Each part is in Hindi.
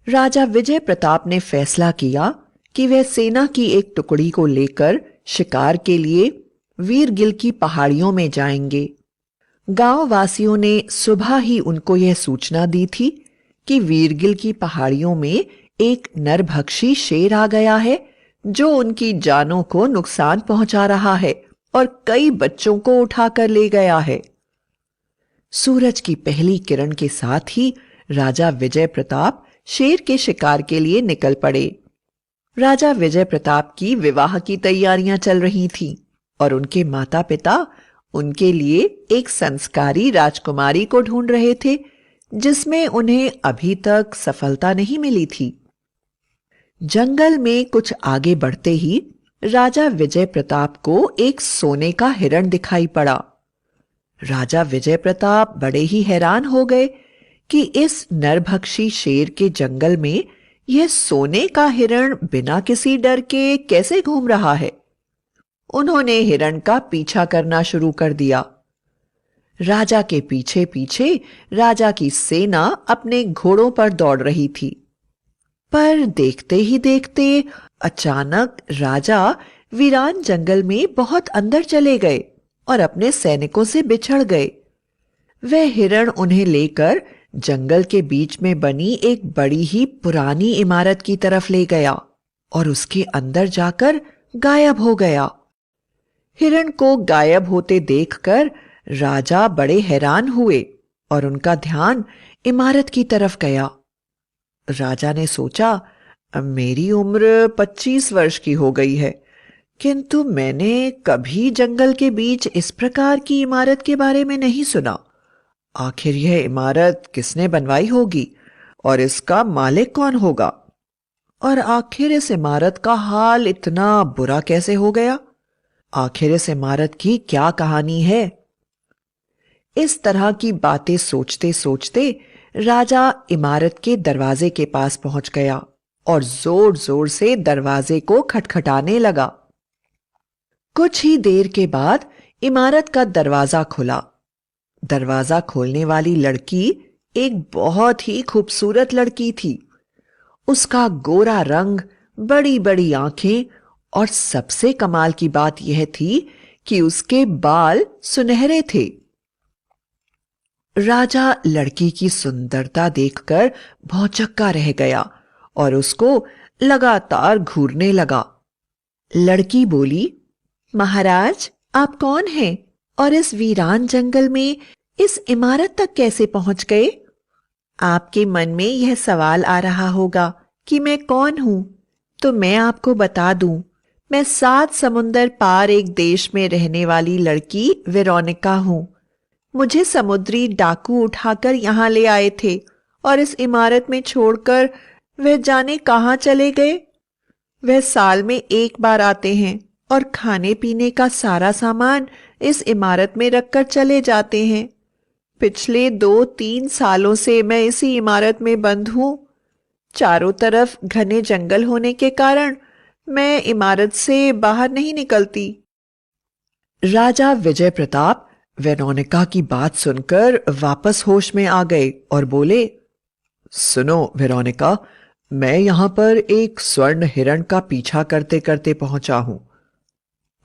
राजा विजय प्रताप ने फैसला किया कि वह सेना की एक टुकड़ी को लेकर शिकार के लिए वीरगिल की पहाड़ियों में जाएंगे। गांव वासियों ने सुबह ही उनको यह सूचना दी थी कि वीरगिल की पहाड़ियों में एक नरभक्षी शेर आ गया है जो उनकी जानों को नुकसान पहुंचा रहा है और कई बच्चों को उठाकर ले गया है। सूरज की पहली किरण के साथ ही राजा विजय प्रताप शेर के शिकार के लिए निकल पड़े। राजा विजय प्रताप की विवाह की तैयारियां चल रही थीं और उनके माता पिता उनके लिए एक संस्कारी राजकुमारी को ढूंढ रहे थे जिसमें उन्हें अभी तक सफलता नहीं मिली थी। जंगल में कुछ आगे बढ़ते ही राजा विजय प्रताप को एक सोने का हिरण दिखाई पड़ा। राजा विजय प्रताप बड़े ही हैरान हो गए कि इस नरभक्षी शेर के जंगल में यह सोने का हिरण बिना किसी डर के कैसे घूम रहा है। उन्होंने हिरण का पीछा करना शुरू कर दिया। राजा के पीछे पीछे राजा की सेना अपने घोड़ों पर दौड़ रही थी, पर देखते ही देखते अचानक राजा वीरान जंगल में बहुत अंदर चले गए और अपने सैनिकों से बिछड़ गए। वह हिरण उन्हें लेकर जंगल के बीच में बनी एक बड़ी ही पुरानी इमारत की तरफ ले गया और उसके अंदर जाकर गायब हो गया। हिरण को गायब होते देखकर राजा बड़े हैरान हुए और उनका ध्यान इमारत की तरफ गया। राजा ने सोचा, मेरी उम्र 25 वर्ष की हो गई है, किंतु मैंने कभी जंगल के बीच इस प्रकार की इमारत के बारे में नहीं सुना। आखिर यह इमारत किसने बनवाई होगी और इसका मालिक कौन होगा? और आखिर इस इमारत का हाल इतना बुरा कैसे हो गया? आखिर इस इमारत की क्या कहानी है? इस तरह की बातें सोचते सोचते राजा इमारत के दरवाजे के पास पहुंच गया और जोर जोर से दरवाजे को खटखटाने लगा। कुछ ही देर के बाद इमारत का दरवाजा खुला। दरवाजा खोलने वाली लड़की एक बहुत ही खूबसूरत लड़की थी। उसका गोरा रंग, बड़ी बड़ी आंखें और सबसे कमाल की बात यह थी कि उसके बाल सुनहरे थे। राजा लड़की की सुंदरता देखकर भौंचक्का रह गया और उसको लगातार घूरने लगा। लड़की बोली, महाराज, आप कौन हैं और इस वीरान जंगल में इस इमारत तक कैसे पहुंच गए? आपके मन में यह सवाल आ रहा होगा कि मैं कौन हूं, तो मैं आपको बता दूं, मैं 7 समुंदर पार एक देश में रहने वाली लड़की वेरोनिका हूं। मुझे समुद्री डाकू उठाकर यहां ले आए थे और इस इमारत में छोड़कर वह जाने कहां चले गए। वह साल में एक बार आते हैं और खाने पीने का सारा सामान इस इमारत में रखकर चले जाते हैं। पिछले 2-3 सालों से मैं इसी इमारत में बंद हूं। चारों तरफ घने जंगल होने के कारण मैं इमारत से बाहर नहीं निकलती। राजा विजय प्रताप वेरोनिका की बात सुनकर वापस होश में आ गए और बोले, सुनो वेरोनिका, मैं यहां पर एक स्वर्ण हिरण का पीछा करते करते पहुंचा हूं,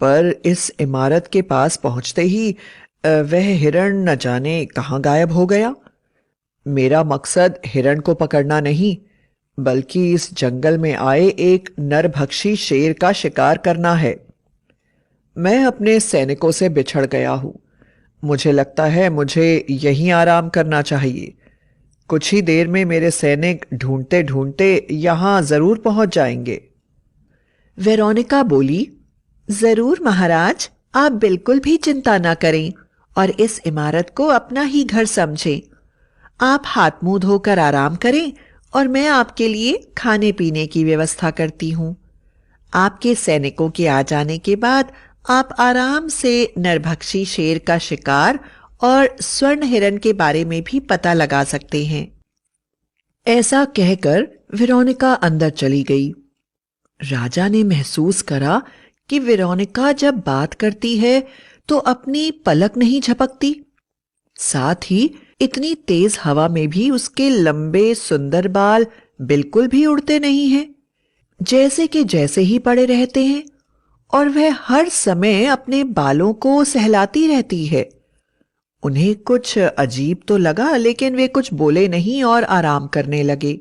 पर इस इमारत के पास पहुंचते ही वह हिरण न जाने कहां गायब हो गया। मेरा मकसद हिरण को पकड़ना नहीं, बल्कि इस जंगल में आए एक नरभक्षी शेर का शिकार करना है। मैं अपने सैनिकों से बिछड़ गया हूं। मुझे लगता है मुझे यहीं आराम करना चाहिए। कुछ ही देर में मेरे सैनिक ढूंढते ढूंढते यहां जरूर पहुंच जाएंगे। वेरोनिका बोली, जरूर महाराज, आप बिल्कुल भी चिंता ना करें और इस इमारत को अपना ही घर समझें। आप हाथ मुंह धोकर आराम करें और मैं आपके लिए खाने पीने की व्यवस्था करती हूं। आपके सैनिकों के आ जाने के बाद आप आराम से नरभक्षी शेर का शिकार और स्वर्ण हिरण के बारे में भी पता लगा सकते हैं। ऐसा कहकर वेरोनिका अंदर चली गई। राजा ने महसूस करा कि वेरोनिका जब बात करती है तो अपनी पलक नहीं झपकती, साथ ही इतनी तेज हवा में भी उसके लंबे सुंदर बाल बिल्कुल भी उड़ते नहीं हैं, जैसे कि जैसे ही पड़े रहते हैं, और वह हर समय अपने बालों को सहलाती रहती है। उन्हें कुछ अजीब तो लगा, लेकिन वे कुछ बोले नहीं और आराम करने लगे।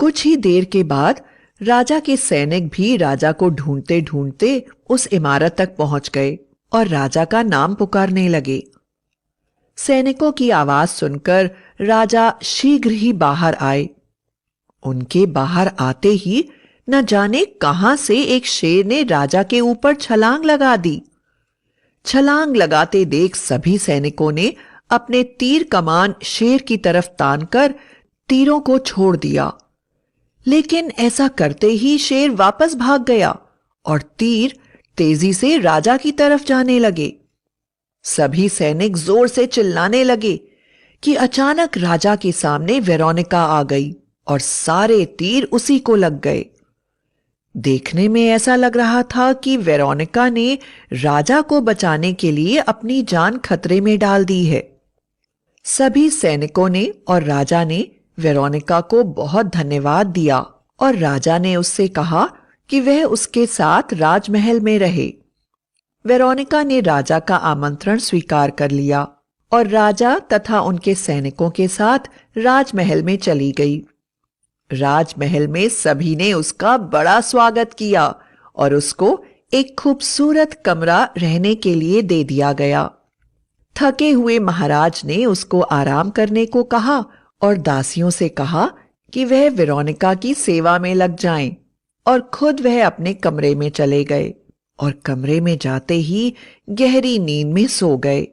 कुछ ही देर के बाद राजा के सैनिक भी राजा को ढूंढते ढूंढते उस इमारत तक पहुंच गए और राजा का नाम पुकारने लगे। सैनिकों की आवाज सुनकर राजा शीघ्र ही बाहर आए। उनके बाहर आते ही न जाने कहां से एक शेर ने राजा के ऊपर छलांग लगा दी। छलांग लगाते देख सभी सैनिकों ने अपने तीर कमान शेर की तरफ तानकर तीरों को छोड़ दिया, लेकिन ऐसा करते ही शेर वापस भाग गया और तीर तेजी से राजा की तरफ जाने लगे। सभी सैनिक जोर से चिल्लाने लगे कि अचानक राजा के सामने वेरोनिका आ गई और सारे तीर उसी को लग गए। देखने में ऐसा लग रहा था कि वेरोनिका ने राजा को बचाने के लिए अपनी जान खतरे में डाल दी है। सभी सैनिकों ने और राजा ने वेरोनिका को बहुत धन्यवाद दिया और राजा ने उससे कहा कि वह उसके साथ राजमहल में रहे। वेरोनिका ने राजा का आमंत्रण स्वीकार कर लिया और राजा तथा उनके सैनिकों के साथ राजमहल में चली गई। राजमहल में सभी ने उसका बड़ा स्वागत किया और उसको एक खूबसूरत कमरा रहने के लिए दे दिया गया। थके हुए महाराज ने उसको आराम करने को कहा और दासियों से कहा कि वह वेरोनिका की सेवा में लग जाएं, और खुद वह अपने कमरे में चले गए और कमरे में जाते ही गहरी नींद में सो गए।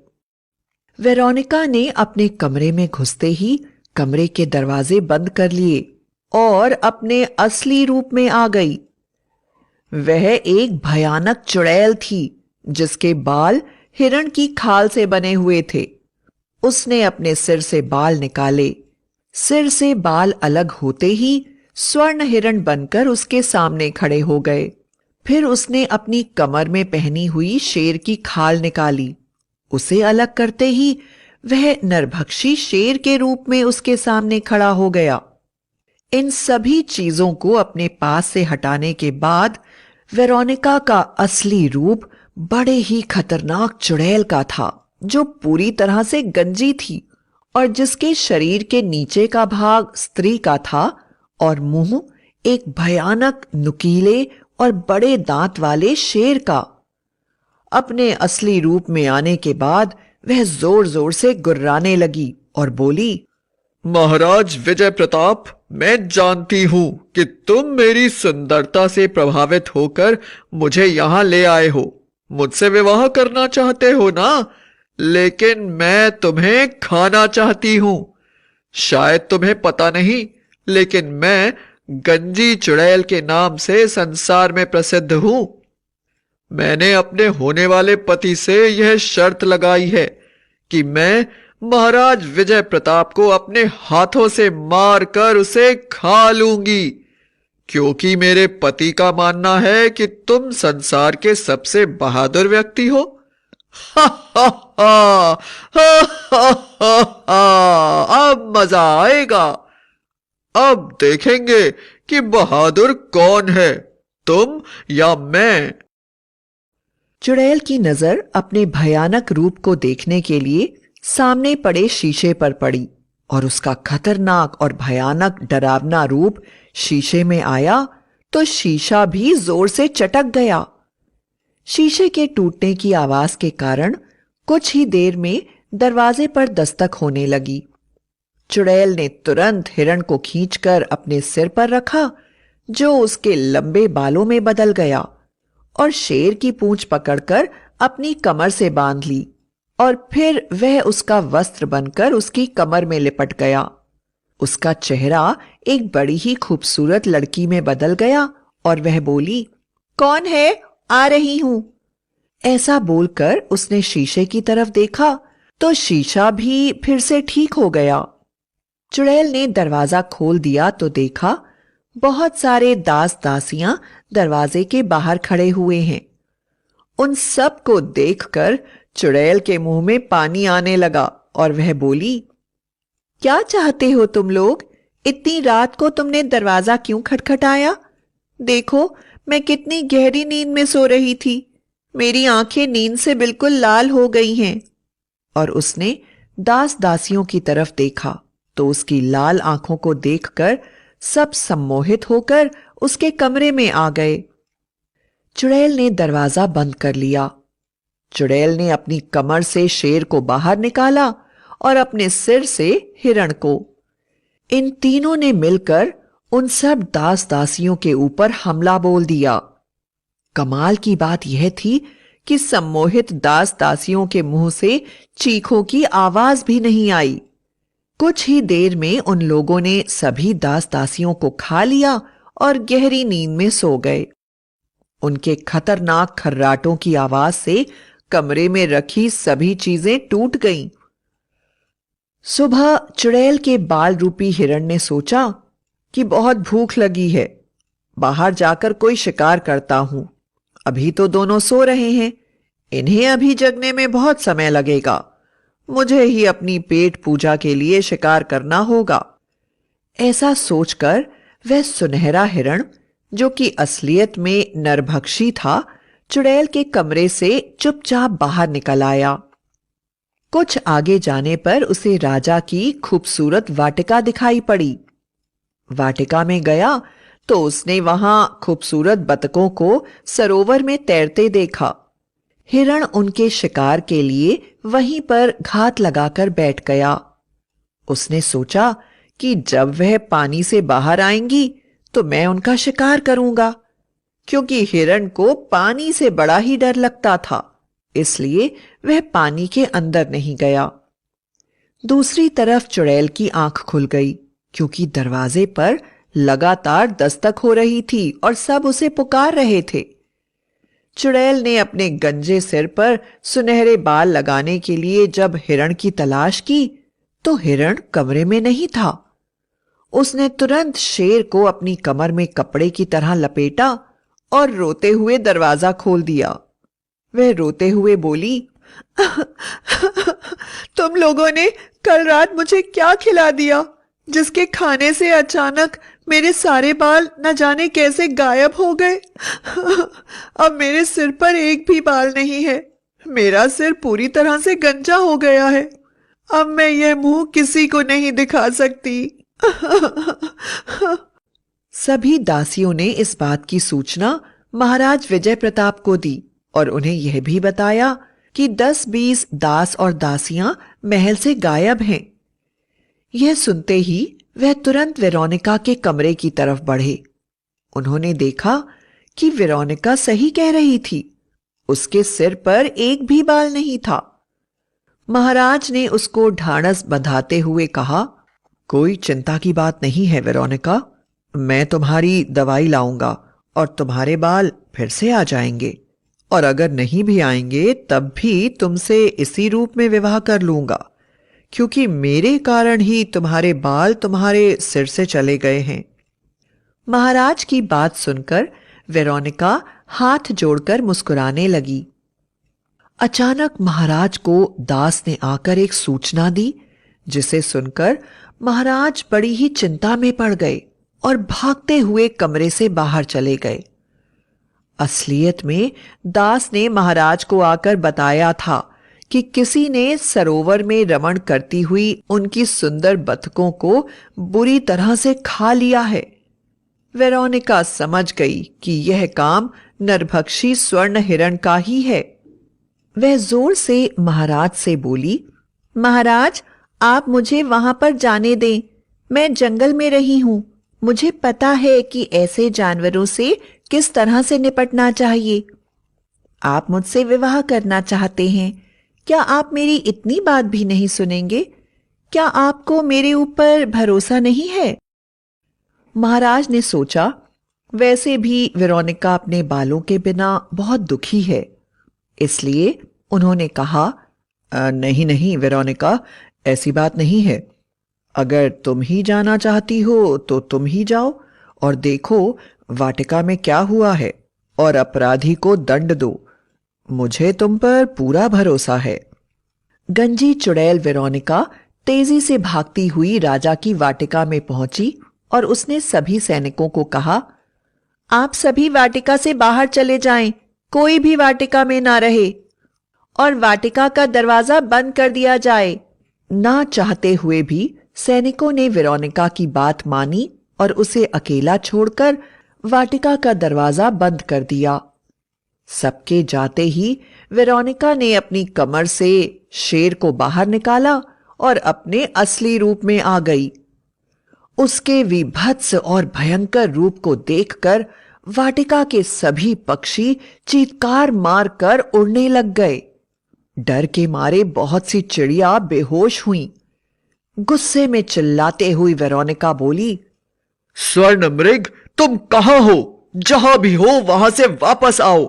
वेरोनिका ने अपने कमरे में घुसते ही कमरे के दरवाजे बंद कर लिए और अपने असली रूप में आ गई। वह एक भयानक चुड़ैल थी जिसके बाल हिरण की खाल से बने हुए थे। उसने अपने सिर से बाल निकाले। सिर से बाल अलग होते ही स्वर्ण हिरण बनकर उसके सामने खड़े हो गए। फिर उसने अपनी कमर में पहनी हुई शेर की खाल निकाली। उसे अलग करते ही वह नरभक्षी शेर के रूप में उसके सामने खड़ा हो गया। इन सभी चीजों को अपने पास से हटाने के बाद वेरोनिका का असली रूप बड़े ही खतरनाक चुड़ैल का था, जो पूरी तरह से गंजी थी और जिसके शरीर के नीचे का भाग स्त्री का था और मुंह एक भयानक नुकीले और बड़े दांत वाले शेर का। अपने असली रूप में आने के बाद वह जोर जोर से गुर्राने लगी और बोली, महाराज विजय प्रताप, मैं जानती हूं कि तुम मेरी सुंदरता से प्रभावित होकर मुझे यहां ले आए हो। मुझसे विवाह करना चाहते हो ना? लेकिन मैं तुम्हें खाना चाहती हूं। शायद तुम्हें पता नहीं, लेकिन मैं गंजी चुड़ैल के नाम से संसार में प्रसिद्ध हूं। मैंने अपने होने वाले पति से यह शर्त लगाई है कि मैं महाराज विजय प्रताप को अपने हाथों से मारकर उसे खा लूंगी, क्योंकि मेरे पति का मानना है कि तुम संसार के सबसे बहादुर व्यक्ति हो। हा हा हा हा हा हा हा, अब मजा आएगा। अब देखेंगे कि बहादुर कौन है, तुम या मैं। चुड़ैल की नजर अपने भयानक रूप को देखने के लिए सामने पड़े शीशे पर पड़ी और उसका खतरनाक और भयानक डरावना रूप शीशे में आया तो शीशा भी जोर से चटक गया। शीशे के टूटने की आवाज के कारण कुछ ही देर में दरवाजे पर दस्तक होने लगी। चुड़ैल ने तुरंत हिरण को खींचकर अपने सिर पर रखा, जो उसके लंबे बालों में बदल गया, और शेर की पूंछ पकड़कर अपनी कमर से बांध ली और फिर वह उसका वस्त्र बनकर उसकी कमर में लिपट गया। उसका चेहरा एक बड़ी ही खूबसूरत लड़की में बदल गया और वह बोली, कौन है? आ रही हूं। ऐसा बोलकर उसने शीशे की तरफ देखा तो शीशा भी फिर से ठीक हो गया। चुड़ैल ने दरवाजा खोल दिया तो देखा बहुत सारे दास दासियां दरवाजे के बाहर खड़े हुए हैं। उन सब को देखकर चुड़ैल के मुंह में पानी आने लगा और वह बोली, क्या चाहते हो तुम लोग? इतनी रात को तुमने दरवाजा क्यों खटखटाया? देखो, मैं कितनी गहरी नींद में सो रही थी। मेरी आंखें नींद से बिल्कुल लाल हो गई हैं। और उसने दास दासियों की तरफ देखा तो उसकी लाल आंखों को देखकर सब सम्मोहित होकर उसके कमरे में आ गए। चुड़ैल ने दरवाजा बंद कर लिया। चुड़ैल ने अपनी कमर से शेर को बाहर निकाला और अपने सिर से हिरण को। इन तीनों ने मिलकर उन सब दास दासियों के ऊपर हमला बोल दिया। कमाल की बात यह थी कि सम्मोहित दास दासियों के मुंह से चीखों की आवाज भी नहीं आई। कुछ ही देर में उन लोगों ने सभी दास दासियों को खा लिया और गहरी नींद में सो गए। उनके खतरनाक खर्राटों की आवाज से कमरे में रखी सभी चीजें टूट गईं। सुबह चुड़ैल के बाल रूपी हिरण ने सोचा कि बहुत भूख लगी है, बाहर जाकर कोई शिकार करता हूं। अभी तो दोनों सो रहे हैं, इन्हें अभी जगने में बहुत समय लगेगा। मुझे ही अपनी पेट पूजा के लिए शिकार करना होगा। ऐसा सोचकर वह सुनहरा हिरण, जो कि असलियत में नरभक्षी था, चुड़ैल के कमरे से चुपचाप बाहर निकल आया। कुछ आगे जाने पर उसे राजा की खूबसूरत वाटिका दिखाई पड़ी। वाटिका में गया तो उसने वहां खूबसूरत बतकों को सरोवर में तैरते देखा। हिरण उनके शिकार के लिए वहीं पर घात लगाकर बैठ गया। उसने सोचा कि जब वह पानी से बाहर आएंगी तो मैं उनका शिकार करूंगा, क्योंकि हिरण को पानी से बड़ा ही डर लगता था, इसलिए वह पानी के अंदर नहीं गया। दूसरी तरफ चुड़ैल की आंख खुल गई, क्योंकि दरवाजे पर लगातार दस्तक हो रही थी और सब उसे पुकार रहे थे। चुड़ैल ने अपने गंजे सिर पर सुनहरे बाल लगाने के लिए जब हिरण की तलाश की तो हिरण कमरे में नहीं था। उसने तुरंत शेर को अपनी कमर में कपड़े की तरह लपेटा और रोते हुए दरवाजा खोल दिया। वह रोते हुए बोली, तुम लोगों ने कल रात मुझे क्या खिला दिया, जिसके खाने से अचानक मेरे सारे बाल न जाने कैसे गायब हो गए। अब मेरे सिर पर एक भी बाल नहीं है। मेरा सिर पूरी तरह से गंजा हो गया है। अब मैं यह मुंह किसी को नहीं दिखा सकती। सभी दासियों ने इस बात की सूचना महाराज विजय प्रताप को दी और उन्हें यह भी बताया कि 10-20 दास और दासियां महल से गायब हैं। यह सुनते ही वह तुरंत वेरोनिका के कमरे की तरफ बढ़े। उन्होंने देखा कि वेरोनिका सही कह रही थी, उसके सिर पर एक भी बाल नहीं था। महाराज ने उसको ढाढ़स बंधाते हुए कहा, कोई चिंता की बात नहीं है वेरोनिका, मैं तुम्हारी दवाई लाऊंगा और तुम्हारे बाल फिर से आ जाएंगे, और अगर नहीं भी आएंगे तब भी तुमसे इसी रूप में विवाह कर लूंगा, क्योंकि मेरे कारण ही तुम्हारे बाल तुम्हारे सिर से चले गए हैं। महाराज की बात सुनकर वेरोनिका हाथ जोड़कर मुस्कुराने लगी। अचानक महाराज को दास ने आकर एक सूचना दी, जिसे सुनकर महाराज बड़ी ही चिंता में पड़ गए और भागते हुए कमरे से बाहर चले गए। असलियत में दास ने महाराज को आकर बताया था कि किसी ने सरोवर में रमण करती हुई उनकी सुंदर बतकों को बुरी तरह से खा लिया है। वेरोनिका समझ गई कि यह काम नरभक्षी स्वर्ण हिरण का ही है। वह जोर से महाराज से बोली, महाराज, आप मुझे वहां पर जाने दें। मैं जंगल में रही हूं। मुझे पता है कि ऐसे जानवरों से किस तरह से निपटना चाहिए। आप मुझसे विवाह करना चाहते हैं, क्या आप मेरी इतनी बात भी नहीं सुनेंगे? क्या आपको मेरे ऊपर भरोसा नहीं है? महाराज ने सोचा, वैसे भी वेरोनिका अपने बालों के बिना बहुत दुखी है, इसलिए उन्होंने कहा, नहीं नहीं वेरोनिका, ऐसी बात नहीं है। अगर तुम ही जाना चाहती हो तो तुम ही जाओ और देखो वाटिका में क्या हुआ है और अपराधी को दंड दो। मुझे तुम पर पूरा भरोसा है। गंजी चुड़ैल वेरोनिका तेजी से भागती हुई राजा की वाटिका में पहुंची और उसने सभी सैनिकों को कहा, आप सभी वाटिका से बाहर चले जाएं, कोई भी वाटिका में ना रहे और वाटिका का दरवाजा बंद कर दिया जाए। ना चाहते हुए भी सैनिकों ने वेरोनिका की बात मानी और उसे अकेला छोड़कर वाटिका का दरवाजा बंद कर दिया। सबके जाते ही वेरोनिका ने अपनी कमर से शेर को बाहर निकाला और अपने असली रूप में आ गई। उसके विभत्स और भयंकर रूप को देखकर वाटिका के सभी पक्षी चीत्कार मारकर उड़ने लग गए। डर के मारे बहुत सी चिड़िया बेहोश हुईं। गुस्से में चिल्लाते हुई वेरोनिका बोली, स्वर्ण मृग, तुम कहां हो? जहां भी हो वहां से वापस आओ।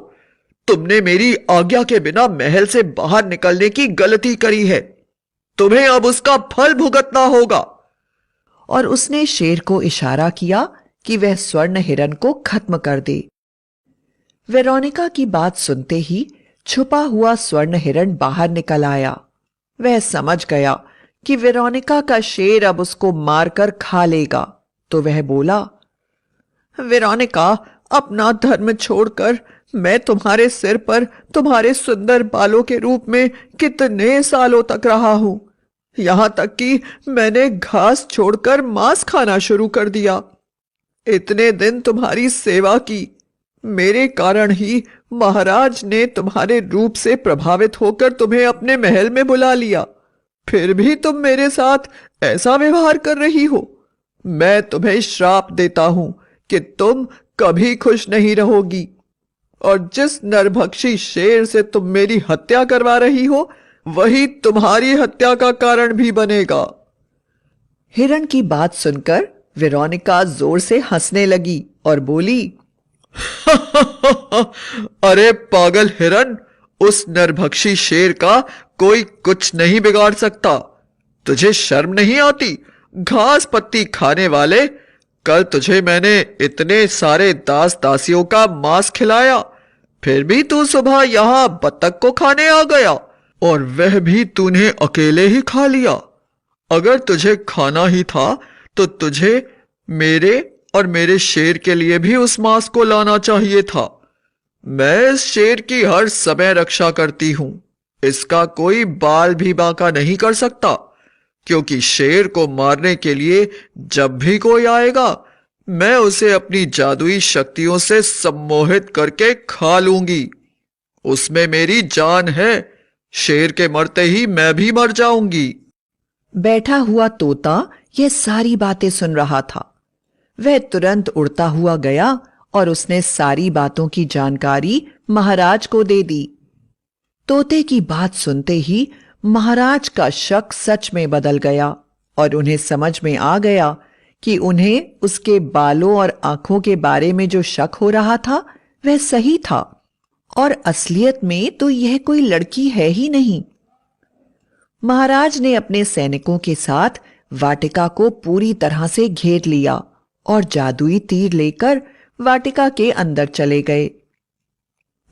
तुमने मेरी आज्ञा के बिना महल से बाहर निकलने की गलती करी है। तुम्हें अब उसका फल भुगतना होगा। और उसने शेर को इशारा किया कि वह स्वर्ण हिरण को खत्म कर दे। वेरोनिका की बात सुनते ही छुपा हुआ स्वर्ण हिरण बाहर निकल आया। वह समझ गया कि वेरोनिका का शेर अब उसको मारकर खा लेगा, तो वह बोला, वेरोनिका, अपना धर्म छोड़कर मैं तुम्हारे सिर पर तुम्हारे सुंदर बालों के रूप में कितने सालों तक रहा हूं। यहां तक कि मैंने घास छोड़कर मांस खाना शुरू कर दिया। इतने दिन तुम्हारी सेवा की, मेरे कारण ही महाराज ने तुम्हारे रूप से प्रभावित होकर तुम्हें अपने महल में बुला लिया। फिर भी तुम मेरे साथ ऐसा व्यवहार कर रही हो। मैं तुम्हें श्राप देता हूं कि तुम कभी खुश नहीं रहोगी। और जिस नरभक्षी शेर से तुम मेरी हत्या करवा रही हो, वही तुम्हारी हत्या का कारण भी बनेगा। हिरण की बात सुनकर वेरोनिका जोर से हंसने लगी और बोली, अरे पागल हिरण, उस नरभक्षी शेर का कोई कुछ नहीं बिगाड़ सकता। तुझे शर्म नहीं आती? घास पत्ती खाने वाले, कल तुझे मैंने इतने सारे दास दासियों का मांस खिलाया, फिर भी तू सुबह यहां बतख को खाने आ गया, और वह भी तूने अकेले ही खा लिया। अगर तुझे खाना ही था तो तुझे मेरे और मेरे शेर के लिए भी उस मांस को लाना चाहिए था। मैं इस शेर की हर समय रक्षा करती हूं। इसका कोई बाल भी बांका नहीं कर सकता, क्योंकि शेर को मारने के लिए जब भी कोई आएगा, मैं उसे अपनी जादुई शक्तियों से सम्मोहित करके खा लूंगी। उसमें मेरी जान है। शेर के मरते ही मैं भी मर जाऊंगी। बैठा हुआ तोता यह सारी बातें सुन रहा था। वह तुरंत उड़ता हुआ गया और उसने सारी बातों की जानकारी महाराज को दे दी। तोते की बात सुनते ही महाराज का शक सच में बदल गया और उन्हें समझ में आ गया कि उन्हें उसके बालों और आंखों के बारे में जो शक हो रहा था वह सही था, और असलियत में तो यह कोई लड़की है ही नहीं। महाराज ने अपने सैनिकों के साथ वाटिका को पूरी तरह से घेर लिया और जादुई तीर लेकर वाटिका के अंदर चले गए।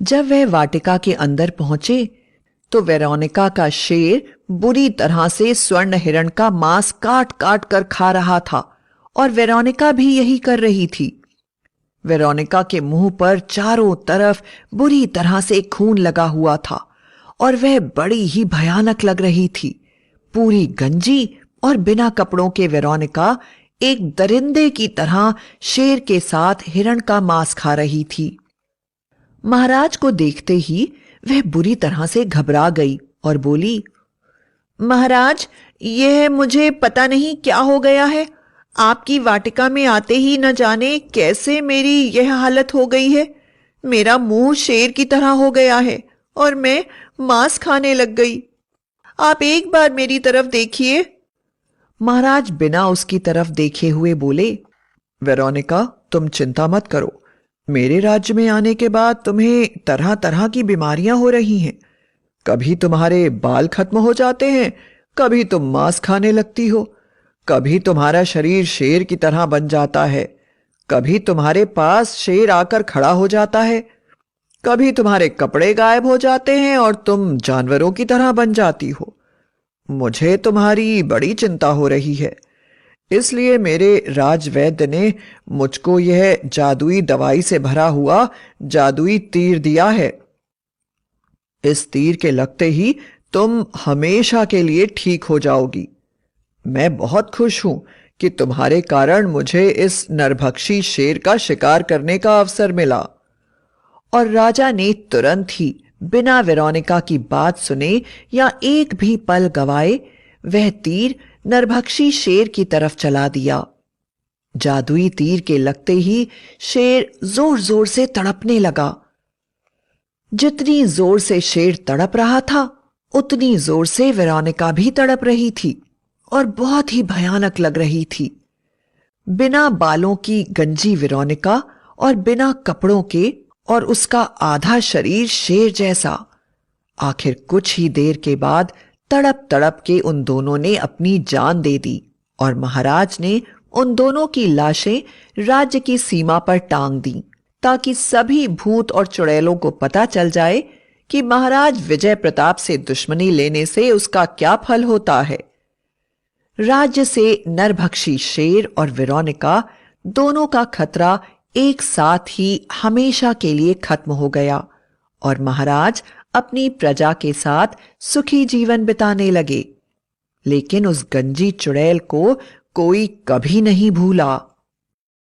जब वह वाटिका के अंदर पहुंचे तो वेरोनिका का शेर बुरी तरह से स्वर्ण हिरण का मांस काट काट कर खा रहा था और वेरोनिका भी यही कर रही थी। वेरोनिका के मुंह पर चारों तरफ बुरी तरह से खून लगा हुआ था और वह बड़ी ही भयानक लग रही थी। पूरी गंजी और बिना कपड़ों के वेरोनिका एक दरिंदे की तरह शेर के साथ हिरण का मांस खा रही थी। महाराज को देखते ही वह बुरी तरह से घबरा गई और बोली, महाराज, यह मुझे पता नहीं क्या हो गया है। आपकी वाटिका में आते ही न जाने कैसे मेरी यह हालत हो गई है। मेरा मुंह शेर की तरह हो गया है और मैं मांस खाने लग गई। आप एक बार मेरी तरफ देखिए। महाराज बिना उसकी तरफ देखे हुए बोले, वेरोनिका, तुम चिंता मत करो। मेरे राज्य में आने के बाद तुम्हें तरह तरह की बीमारियां हो रही हैं। कभी तुम्हारे बाल खत्म हो जाते हैं, कभी तुम मांस खाने लगती हो, कभी तुम्हारा शरीर शेर की तरह बन जाता है, कभी तुम्हारे पास शेर आकर खड़ा हो जाता है, कभी तुम्हारे कपड़े गायब हो जाते हैं और तुम जानवरों की तरह बन जाती हो। मुझे तुम्हारी बड़ी चिंता हो रही है, इसलिए मेरे राजवैद्य ने मुझको यह जादुई दवाई से भरा हुआ जादुई तीर दिया है। इस तीर के लगते ही तुम हमेशा के लिए ठीक हो जाओगी। मैं बहुत खुश हूं कि तुम्हारे कारण मुझे इस नरभक्षी शेर का शिकार करने का अवसर मिला। और राजा ने तुरंत ही बिना वेरोनिका की बात सुने या एक भी पल गवाए वह तीर नरभक्षी शेर की तरफ चला दिया। जादुई तीर के लगते ही शेर जोर जोर से तड़पने लगा। जितनी जोर से शेर तड़प रहा था उतनी जोर से वेरोनिका भी तड़प रही थी और बहुत ही भयानक लग रही थी। बिना बालों की गंजी वेरोनिका और बिना कपड़ों के और उसका आधा शरीर शेर जैसा। आखिर कुछ ही देर के बाद तड़प तड़प के उन दोनों ने अपनी जान दे दी और महाराज ने उन दोनों की लाशें राज्य की सीमा पर टांग दी ताकि सभी भूत और चुड़ैलों को पता चल जाए कि महाराज विजय प्रताप से दुश्मनी लेने से उसका क्या फल होता है। राज्य से नरभक्षी शेर और वेरोनिका दोनों का खतरा एक साथ ही हमेशा के लिए खत्म हो गया और महाराज अपनी प्रजा के साथ सुखी जीवन बिताने लगे। लेकिन उस गंजी चुड़ैल को कोई कभी नहीं भूला।